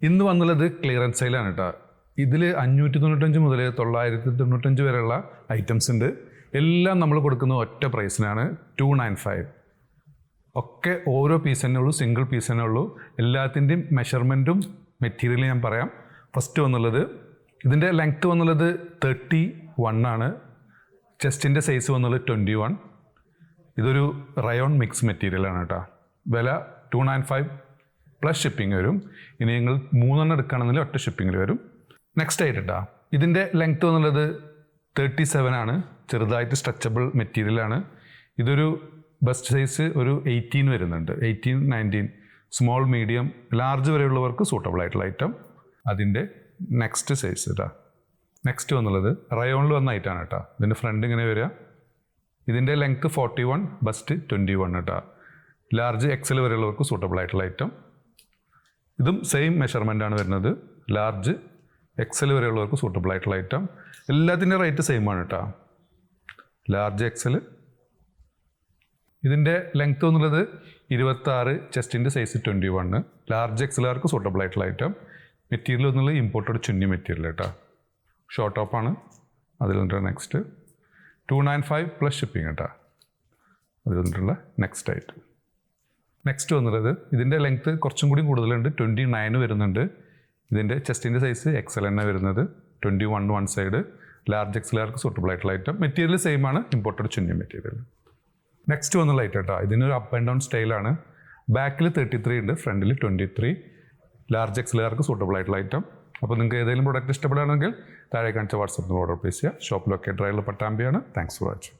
ഇന്ന് വന്നുള്ളത് ക്ലിയറൻസ് സെയിലാണ് കേട്ടോ. ഇതിൽ 595 മുതൽ 995 വരെയുള്ള ഐറ്റംസ് ഉണ്ട്. എല്ലാം നമ്മൾ കൊടുക്കുന്ന ഒറ്റ പ്രൈസിനാണ് 295. ഒക്കെ ഓരോ പീസ് തന്നെ ഉള്ളൂ, സിംഗിൾ പീസ് തന്നെ ഉള്ളൂ. എല്ലാത്തിൻ്റെയും മെഷർമെൻറ്റും മെറ്റീരിയലും ഞാൻ പറയാം. ഫസ്റ്റ് വന്നുള്ളത് ഇതിൻ്റെ ലെങ്ത്ത് വന്നുള്ളത് 31 ആണ്. ചെസ്റ്റിൻ്റെ സൈസ് വന്നുള്ളത് 21. ഇതൊരു റയോൺ മിക്സ് മെറ്റീരിയലാണ് കേട്ടോ. വില 295 പ്ലസ് ഷിപ്പിംഗ് വരും. ഇനി നിങ്ങൾ 3 എടുക്കുകയാണെന്നുണ്ടെങ്കിൽ ഒറ്റ ഷിപ്പിങ്ങിൽ വരും. നെക്സ്റ്റ് ആയിട്ട് കേട്ടോ, ഇതിൻ്റെ ലെങ്ത്ത് വന്നുള്ളത് 37 ആണ്. ചെറുതായിട്ട് സ്ട്രെച്ചബിൾ മെറ്റീരിയലാണ്. ഇതൊരു ബസ്റ്റ് സൈസ് ഒരു 18 വരുന്നുണ്ട്. 18, 19, സ്മോൾ, മീഡിയം, ലാർജ് വരെയുള്ളവർക്ക് സൂട്ടബിൾ ആയിട്ടുള്ള ഐറ്റം. അതിൻ്റെ നെക്സ്റ്റ് സൈസ് കേട്ടോ. നെക്സ്റ്റ് വന്നുള്ളത് റയോണിൽ വന്ന ഐറ്റമാണ് കേട്ടോ. ഇതിൻ്റെ ഫ്രണ്ട് ഇങ്ങനെ വരിക. ഇതിൻ്റെ ലെങ്ത്ത് 41, ബസ്റ്റ് 21 കേട്ടോ. ലാർജ് എക്സൽ വരെയുള്ളവർക്ക് സൂട്ടബിൾ ആയിട്ടുള്ള ഐറ്റം. ഇതും സെയിം മെഷർമെൻ്റ് ആണ് വരുന്നത്. ലാർജ് എക്സൽ വരെയുള്ളവർക്ക് സൂട്ടബിൾ ആയിട്ടുള്ള ഐറ്റം. എല്ലാത്തിൻ്റെ റേറ്റ് സെയിം ആണ് കേട്ടോ. Large XL. ഇതിൻ്റെ ലെങ്ത്ത് എന്നുള്ളത് 26, ചെസ്റ്റിൻ്റെ സൈസ് 21. ലാർജ് എക്സലുകാർക്ക് സൂട്ടബിൾ ആയിട്ടുള്ള ഐറ്റം. മെറ്റീരിയൽ എന്നുള്ളത് ഇമ്പോർട്ടഡ് ചുന്നി മെറ്റീരിയൽ കേട്ടോ. ഷോർട്ട് ടോപ്പാണ്. അതിലുണ്ട് നെക്സ്റ്റ് 295 പ്ലസ് ഷിപ്പിംഗ് കേട്ടോ. അതിൽ വന്നിട്ടുള്ള നെക്സ്റ്റ് ഐറ്റം. നെക്സ്റ്റ് വന്നുള്ളത് ഇതിൻ്റെ ലെങ്ത്ത് കുറച്ചും കൂടി കൂടുതലുണ്ട്. 29 വരുന്നുണ്ട്. ഇതിൻ്റെ ചെസ്റ്റിൻ്റെ സൈസ് എക്സൽ തന്നെ വരുന്നത്. 21 വൺ സൈഡ്. ലാർജ് എക്സലുകാർക്ക് സൂട്ടബിൾ ആയിട്ടുള്ള ഐറ്റം. മെറ്റീരിയൽ സെയിം ആണ്, ഇമ്പോർട്ടഡ് ചുന്നി മെറ്റീരിയൽ. നെക്സ്റ്റ് വന്നുള്ള ഐറ്റം കേട്ടോ. ഇതിനൊരു അപ്പ് ആൻഡ് ഡൗൺ സ്റ്റൈലാണ്. ബാക്കിൽ 33 ഉണ്ട്, ഫ്രണ്ടിൽ 23. ലാർജ് എക്സലുകാർക്ക് സൂട്ടബിൾ ആയിട്ടുള്ള ഐറ്റം. അപ്പോൾ നിങ്ങൾക്ക് ഏതെങ്കിലും പ്രോഡക്റ്റ് ഇഷ്ടപ്പെടുകയാണെങ്കിൽ താഴെ കാണിച്ച വാട്സപ്പിൽ ഓർഡർ പ്ലേസ് ചെയ്യുക. ഷോപ്പ് ലൊക്കേറ്റ് റൈഡിൽ പട്ടാമ്പിയാണ്. Thanks for watching.